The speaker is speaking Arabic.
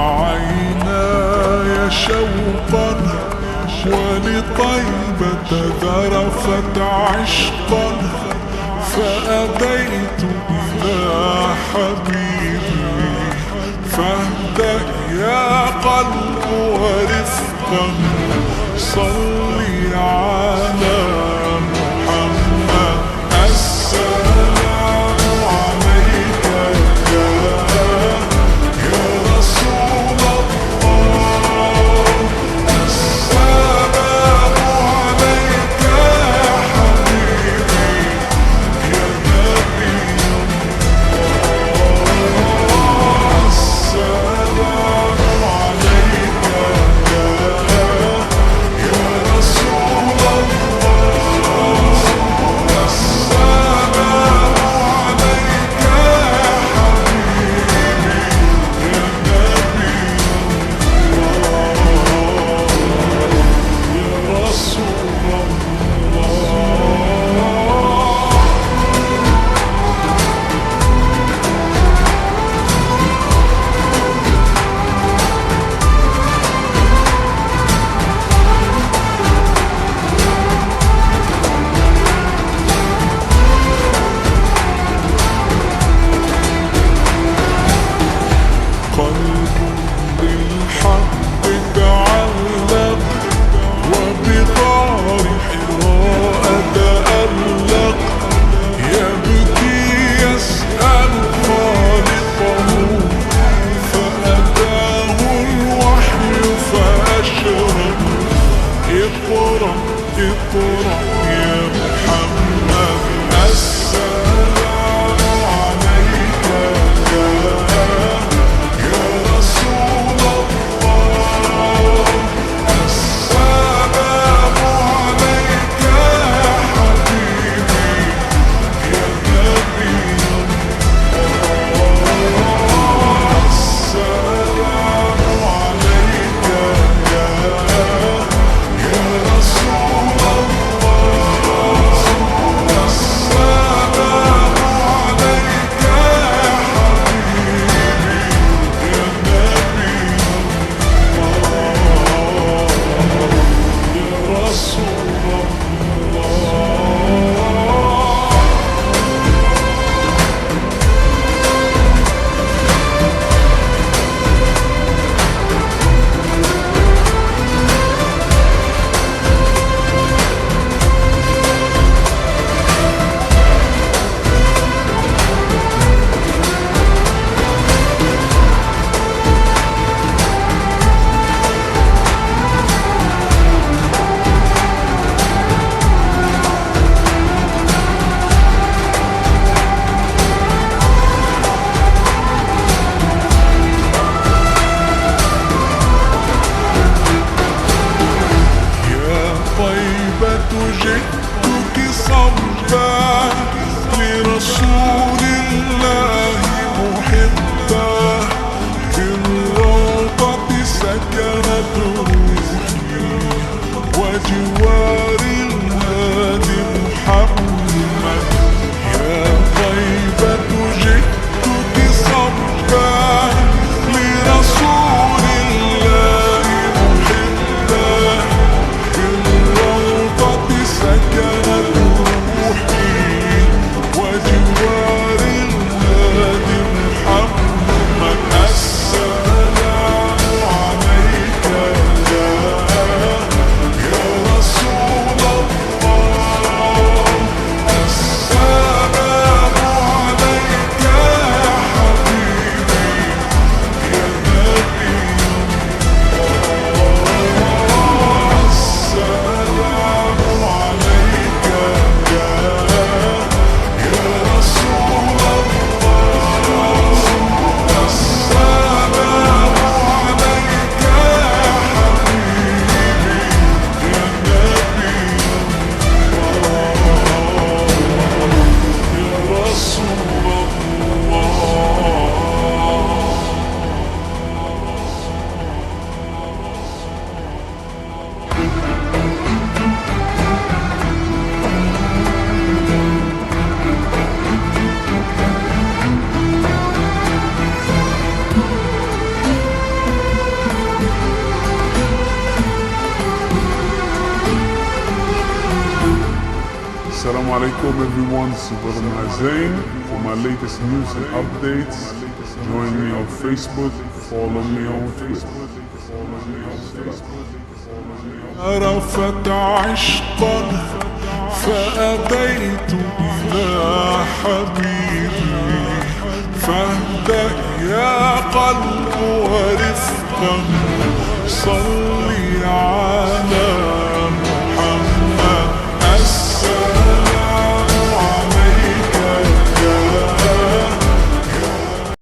عيناي شوقا ولطيبة ذرفت عشقا، فأبيت إلى حبيبي فاهدأ يا قلب ورفقا، صلي على محمد. السلام عليك يا رسول الله، السلام عليك يا حبيبي يا نبي الله، السلام عليك يا رسول الله، السلام عليك يا حبيبي يا نبي الله يا رسول الله. قلب بالحق تعلق وبغار حراء تألق، يبكي يسأل خالقه فأتاه الوحي فأشرق. اقرأ اقرأ يا محمد، السلام عليك يا رسول الله، السلام عليك يا حبيبي يا نبي الله، السلام عليك يا رسول الله، السلام عليك يا حبيبي يا نبي الله يا رسول الله. يا طيبة جئتك صبا لرسول الله محبا، بالروضة سكنت روحي وجوار الهادي محمد. يا طيبة جئتك صبا لرسول الله محبا، بالروضة سكنت روحي Assalamu alaikum everyone, this is Brother Mazain. For my latest news and updates, join me on Facebook, follow me on Twitter. عرفت عشقا فأتيت إلى حبيبي فاهدأ يا قلب ورفقا صلي على